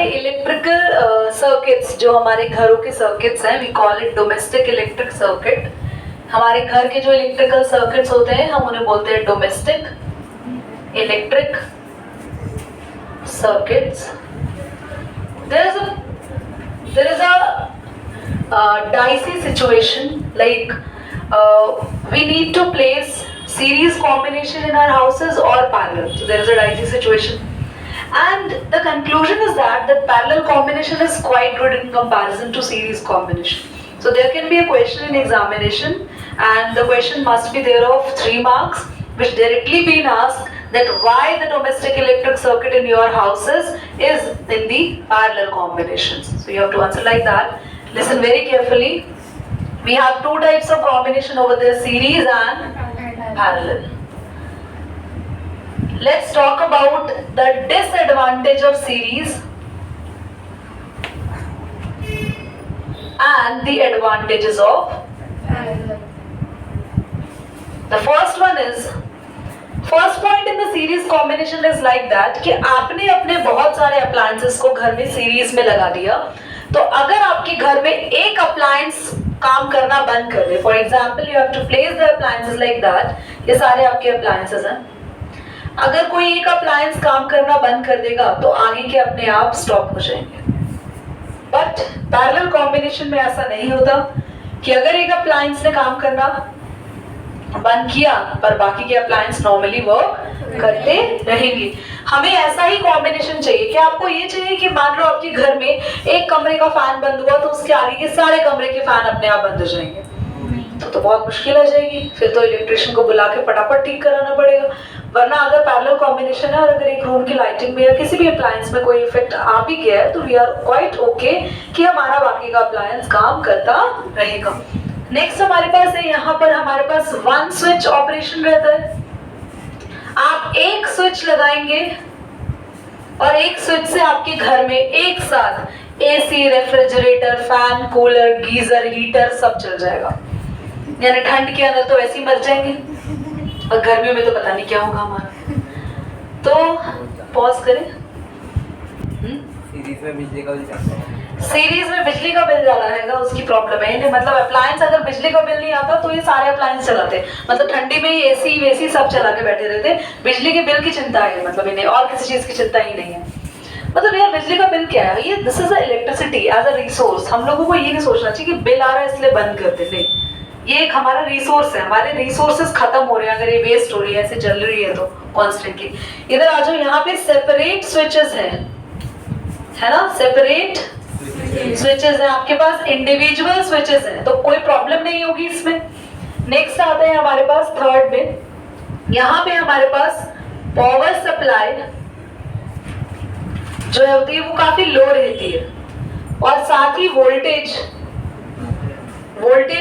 Electrical circuits, जो हमारे घरों के सर्किट्स हैं, we call it domestic electric circuit. हमारे घर के जो इलेक्ट्रिकल सर्किट्स होते हैं हम उन्हें बोलते हैं domestic electric circuits. There is a dicey situation, like we need to place series combination in our houses or parallel. So there is a dicey situation, and the conclusion is that the parallel combination is quite good in comparison to series combination. So there can be a question in examination, and the question must be there of 3 marks, which directly been asked that why the domestic electric circuit in your houses is in the parallel combinations. So you have to answer like that. Listen very carefully. We have 2 types of combination over there, series and parallel. Let's talk about the disadvantage of series and the advantages of parallel. The first one is, first point in the series combination is like that कि आपने अपने बहुत सारे appliances को घर में series में लगा दिया, तो अगर आपके घर में एक अप्लायंस काम करना बंद कर दे, for example you have to place the appliances like that, ये सारे आपके अप्लायंसेस हैं, अगर कोई एक अप्लायंस काम करना बंद कर देगा तो आगे के अपने आप स्टॉप हो जाएंगे। बट पैरेलल कॉम्बिनेशन में ऐसा नहीं होता कि अगर एक अप्लायंस ने काम करना बंद किया पर बाकी के अप्लायंस नॉर्मली वर्क करते रहेंगे। हमें ऐसा ही कॉम्बिनेशन चाहिए। क्या आपको ये चाहिए कि मान लो आपके घर में एक कमरे का फैन बंद हुआ तो उसके आगे के सारे कमरे के फैन अपने आप बंद हो जाएंगे? तो बहुत मुश्किल आ जाएगी, फिर तो इलेक्ट्रिशियन को बुला के फटाफट ठीक कराना पड़ेगा। वरना अगर पैरेलल कॉम्बिनेशन है और अगर एक रूम की लाइटिंग में या किसी भी अप्लायंस में कोई इफेक्ट आ भी गया है तो वी आर क्वाइट ओके कि हमारा बाकी का अप्लायंस काम करता रहेगा। नेक्स्ट हमारे पास है, यहाँ पर हमारे पास 1 स्विच ऑपरेशन रहता है। आप एक स्विच लगाएंगे और एक स्विच से आपके घर में एक साथ AC, refrigerator, fan, cooler, geyser, heater सब चल जाएगा। यानी ठंड के अंदर तो ऐसे ही मर जाएंगे और गर्मियों में तो पता नहीं क्या होगा हमारा। तो पॉज करें। सीरीज में बिजली का बिल जाता है, सीरीज में बिजली का बिल ज्यादा है, उसकी प्रॉब्लम है। मतलब अप्लायंस अगर बिजली का बिल नहीं आता तो ये सारे अप्लायंस चलाते, मतलब ठंडी में एसी वेसी सब चला के बैठे रहते, बिजली के बिल की चिंता है, मतलब इन्हें और किसी चीज की चिंता ही नहीं है। मतलब यार बिजली का बिल क्या है, ये this is a electricity as a resource. हम लोगों को ये नहीं सोचना चाहिए कि बिल आ रहा है इसलिए बंद कर दे, नहीं, ये एक हमारा रिसोर्स है। हमारे रिसोर्सेज खत्म हो रहे हैं अगर ये वेस्ट हो रही है, ऐसे जल रही है तो कॉन्स्टेंटली। इधर आ जाओ, यहाँ पे सेपरेट स्विचेस है ना, सेपरेट स्विचेस है आपके पास, इंडिविजुअल स्विचेस हैं, तो कोई प्रॉब्लम नहीं होगी इसमें। नेक्स्ट आता है हमारे पास थर्ड में, यहाँ पे हमारे पास पावर सप्लाई जो होती है वो काफी लो रहती है, और साथ ही वोल्टेज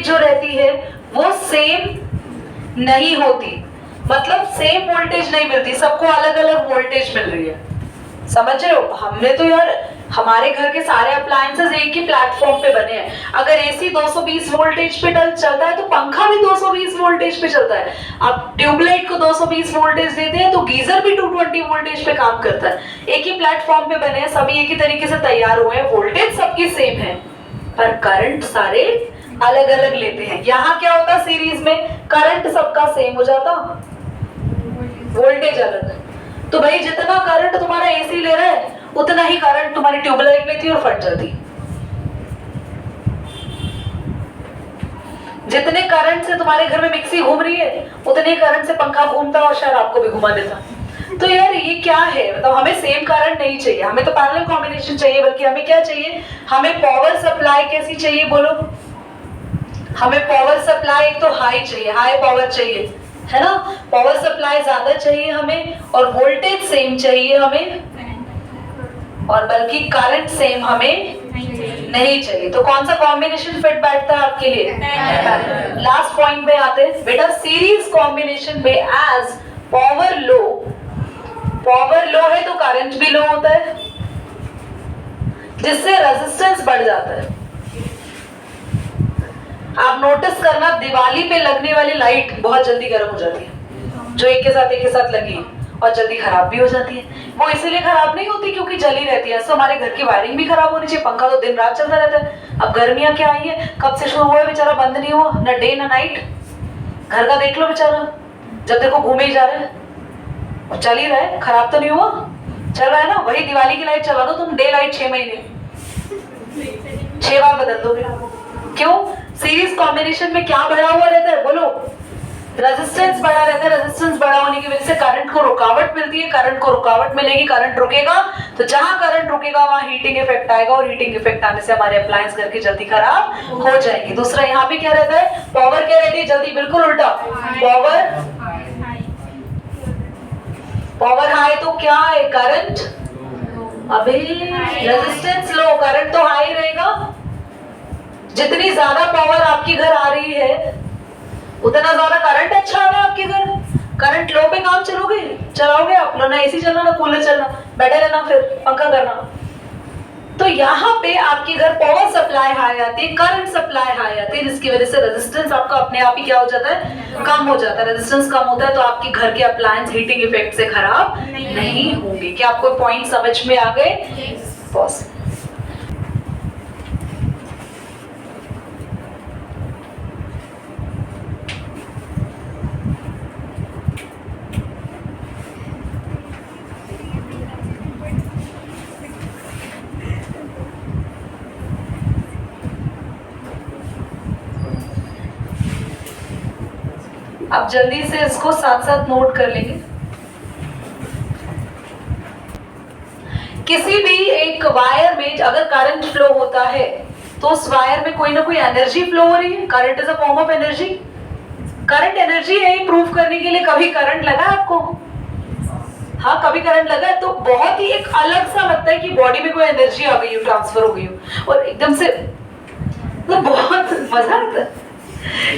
जो रहती है वो सेम नहीं होती, मतलब सेम वोल्टेज नहीं मिलती, सबको अलग अलग वोल्टेज मिल रही है। समझ रहे हो? हमने तो यार हमारे घर के सारे अप्लायंसेस एक ही प्लेटफॉर्म पे बने हैं। अगर एसी 220 वोल्टेज पे चलता है तो पंखा भी 220 वोल्टेज पे चलता है। आप ट्यूबलाइट को 220 वोल्टेज देते हैं तो गीजर भी 220 वोल्टेज पे काम करता है। एक ही प्लेटफॉर्म पे बने हैं, सभी एक ही तरीके से तैयार हुए हैं, वोल्टेज सबकी सेम है, पर करंट सारे अलग अलग लेते हैं। यहाँ क्या होता है, सीरीज में करंट सबका सेम हो जाता, वोल्टेज अलग। तो भाई जितना करंट तुम्हारा एसी ले रहा है उतना ही करंट तुम्हारी ट्यूबलाइट लेती और फट जाती। जितने करंट से तुम्हारे घर में मिक्सी घूम रही है उतने करंट से पंखा घूमता और शायद आपको भी घुमा देता। तो यार ये क्या है, मतलब हमें सेम करंट नहीं चाहिए, हमें तो पैरेलल कॉम्बिनेशन चाहिए, बल्कि हमें क्या चाहिए, हमें पावर सप्लाई कैसी चाहिए बोलो? हमें पावर सप्लाई एक तो हाई चाहिए, हाई पावर चाहिए, है ना, पावर सप्लाई ज्यादा चाहिए हमें, और वोल्टेज सेम चाहिए हमें, और बल्कि करंट सेम हमें नहीं चाहिए। तो कौन सा कॉम्बिनेशन फिट बैठता है आपके लिए? लास्ट पॉइंट में आते हैं बेटा, सीरीज कॉम्बिनेशन में एज पावर लो है तो करंट भी लो होता है, जिससे रेजिस्टेंस बढ़ जाता है। आप नोटिस करना, दिवाली पे लगने वाली लाइट बहुत जल्दी गर्म हो जाती है, जो एक के साथ लगी, और जल्दी खराब भी हो जाती है। वो इसलिए खराब नहीं होती क्योंकि जली रहती है, तो हमारे घर की वायरिंग भी खराब होनी चाहिए। पंखा तो दिन रात चलता रहता है। अब गर्मियां क्या आई है, कब से शुरू हुआ है बेचारा, बंद नहीं हुआ, न डे न नाइट। घर का देख लो बेचारा, जब देखो घूमे ही जा रहा है और चल ही रहा है, खराब तो नहीं हुआ, चल रहा है ना। वही दिवाली की लाइट चला दो तुम, डे लाइट 6 महीने 6 बार बदल दोगे। क्यों? सीरीज कॉम्बिनेशन में क्या बढ़ा हुआ रहता है, बोलो? रेजिस्टेंस बढ़ा रहता है। रेजिस्टेंस बढ़ा होने की वजह से करंट को रुकावट मिलती है। करंट को रुकावट मिलेगी, करंट रुकेगा, तो जहां करंट रुकेगा वहां हीटिंग इफेक्ट आएगा, और हीटिंग इफेक्ट आने से हमारे अप्लायंस घर की जल्दी खराब हो जाएगी। दूसरा यहाँ पे क्या रहता है, पावर क्या रहती है जल्दी, बिल्कुल उल्टा। पावर हाई तो क्या है, करंट। अभी रेजिस्टेंस लो, करंट तो हाई रहेगा। जितनी ज्यादा पावर आपकी घर आ रही है उतना ज्यादा करंट अच्छा आ रहा है आपके घर। करंट लो पे काम चलाओगे आप, ना एसी चलना ना कूलर चलना, बैठे रहना, फिर पंखा करना। तो यहाँ पे आपके घर पावर सप्लाई हाई आती है, करंट सप्लाई हाई आती है, जिसकी वजह से रेजिस्टेंस आपका अपने आप ही क्या हो जाता है, कम हो जाता है। रेजिस्टेंस कम होता है तो आपके घर के अप्लायंस हीटिंग इफेक्ट से खराब नहीं होंगे। क्या आपको पॉइंट समझ में आ गए? बस आप जल्दी से इसको साथ साथ नोट कर लेंगे। किसी भी एक वायर में अगर करंट फ्लो होता है तो उस वायर में कोई ना कोई एनर्जी फ्लो हो रही है। Current is a form of energy. Current energy है, प्रूव करने के लिए कभी करंट लगा आपको? हाँ, कभी करंट लगा है तो बहुत ही एक अलग सा लगता है कि बॉडी में कोई एनर्जी आ गई हो, ट्रांसफर हो गई हो, और एकदम से तो बहुत मजा आता है।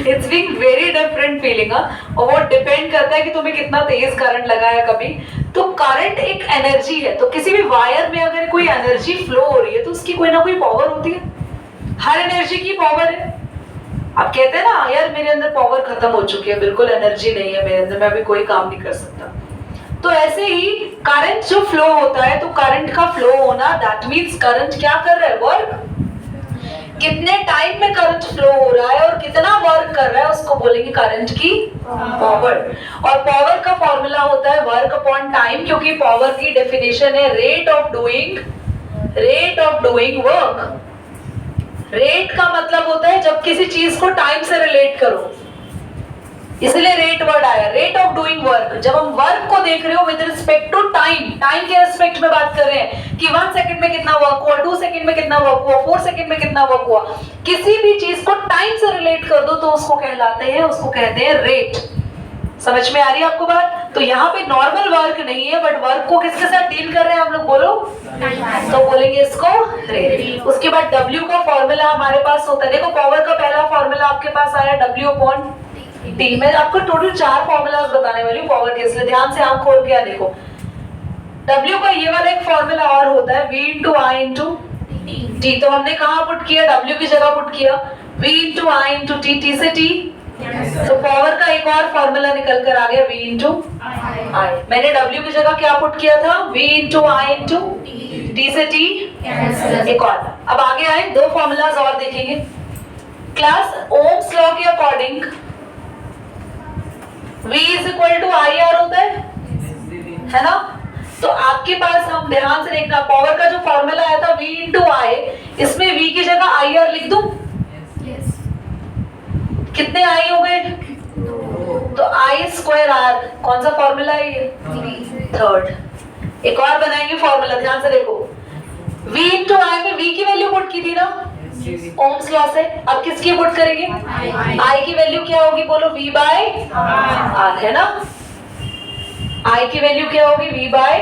It's being very different feeling. और वो डिपेंड करता है कि तुम्हें कितना तेज करंट लगा है कभी। तो करंट एक एनर्जी है, तो किसी भी वायर में अगर कोई एनर्जी फ्लो हो रही है तो उसकी कोई ना कोई पावर होती है। हर एनर्जी की पावर है। आप कहते हैं ना यार मेरे अंदर पावर खत्म हो चुकी है, बिल्कुल एनर्जी नहीं है मेरे अंदर, मैं अभी कोई काम नहीं कर सकता। तो ऐसे ही करंट जो फ्लो होता है, तो करंट का फ्लो होना दैट मींस करंट क्या कर रहा है, वर्क। कितने टाइम में करंट फ्लो हो रहा है और कितना वर्क कर रहा है उसको बोलेंगे करंट की पावर। और पावर का फॉर्मूला होता है वर्क अपॉन टाइम, क्योंकि पावर की डेफिनेशन है rate of doing work. Rate का मतलब होता है जब किसी चीज को टाइम से रिलेट करो, इसलिए रेट वर्ड आया, रेट ऑफ डूइंग वर्क। जब हम वर्क को देख रहे हो with respect to time, time के रिस्पेक्ट में बात कर रहे हैं कि 1 सेकंड में कितना वर्क हुआ, 2 सेकंड में कितना वर्क हुआ, 4 सेकंड में कितना वर्क हुआ, किसी भी चीज को टाइम से रिलेट कर दो तो उसको कहते हैं रेट। समझ में आ रही है आपको बात? तो यहाँ पे नॉर्मल वर्क नहीं है, बट वर्क को किसके साथ डील कर रहे हैं हम लोग, बोलो? तो बोलेंगे इसको रेट। उसके बाद W का फॉर्मूला हमारे पास होता है। देखो पावर का पहला फॉर्मूला आपके पास आया W अपॉन टी। मैं आपको टोटल 4 फॉर्मूलाज बताने वाली हूँ पावर के, इसलिए ध्यान से आंख खोल के देखो। W का ये वाला एक फॉर्मूला और होता है V into I into T. तो हमने कहाँ पुट किया, W की जगह पुट किया V into I into T, T से टी। तो पावर का एक और फॉर्मूला निकल कर आ गया V इंटू आई। मैंने W की जगह क्या पुट किया था, V into I into T से टी। एक और अब आगे आए, 2 फॉर्मूलाज और देखेंगे। क्लास ओम्स लॉ के according V is equal to I R होता है ना? तो आपके पास हम ध्यान से देखना, पावर का जो फॉर्मूला आया था V इंटू आई, इसमें V की जगह आई आर लिख दूं? कितने आई हो गए? तो आई स्क्वायर आर, कौन सा फॉर्मूला है ये? थर्ड। एक और बनाएंगे फॉर्मूला, ध्यान से देखो। V इंटू आई में V की वैल्यू पुट की थी ना ओम्स लॉ से, अब किसकी पुट करेंगे? I की वैल्यू क्या होगी, बोलो? V बाय R है ना? I की वैल्यू क्या होगी? V बाय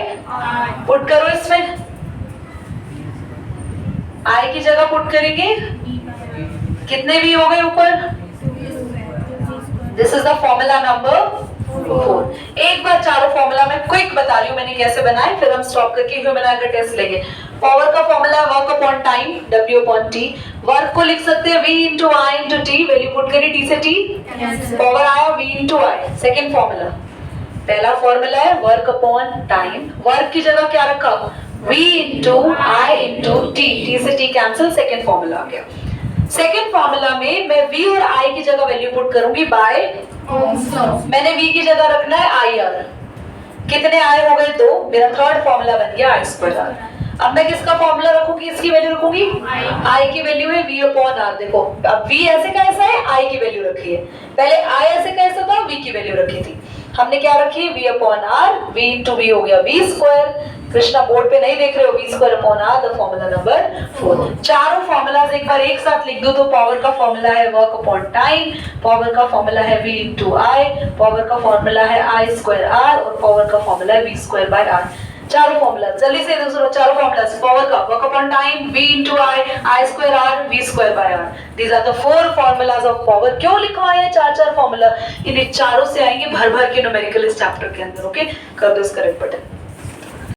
पुट करो इसमें। I की जगह पुट करेंगे, कितने V हो गए ऊपर? This is the formula number 4। एक बार चारों फॉर्मूला में क्विक बता रही हूँ मैंने कैसे बनाए, फिर हम स्टॉप करके ह्यूमन का टेस्ट लेंगे। पावर का फॉर्मूला है work upon time, W upon T. Work को लिख सकते हैं V into I into T, value put करी T से T, पावर आया V इंटू आई। सेकेंड फॉर्मूला पहला फॉर्मूला है वर्क अपॉन टाइम, वर्क की जगह क्या रखा, v into I into T, T से टी कैंसिल, सेकेंड फॉर्मूला आ गया। सेकेंड फॉर्मूला में मैं v और i की जगह वैल्यू पुट करूंगी बाय, मैंने v की जगह रखना है आई आर, कितने आए हो गए 2, मेरा थर्ड फॉर्मूला बन गया आई स्क्वायर आर। अब मैं किसका फॉर्मूला रखूंगी, इसकी वैल्यू रखूंगी, आई की वैल्यू है v अपॉन आर। देखो अब v ऐसे कैसा है, आई की वैल्यू रखी है, पहले i ऐसे कैसा था, v की वैल्यू रखी थी, हमने क्या रखी है v upon R, v into v हो गया v स्क्वायर, कृष्णा बोर्ड पे नहीं देख रहे हो, v square upon R the formula number 4। चारों फॉर्मूलाज एक बार एक साथ लिख दो तो पावर का फॉर्मूला है वर्क अपॉन टाइम, पावर का फॉर्मूला है v इंटू आई, पावर का फॉर्मूला है आई स्क्वायर आर और पावर का फॉर्मूला है v स्क्वायर बाय आर। चारों फॉर्मूला जल्दी से दूसरा, चारों फॉर्मूला पावर का work upon time, v into I square R, v square by R. These are the 4 formulas of power. क्यों लिखवाए हैं 4 फॉर्मूला, इन चारों से आएंगे भर भर के न्यूमेरिकल इस चैप्टर के अंदर। ओके, कर दो इसका रेड बटन।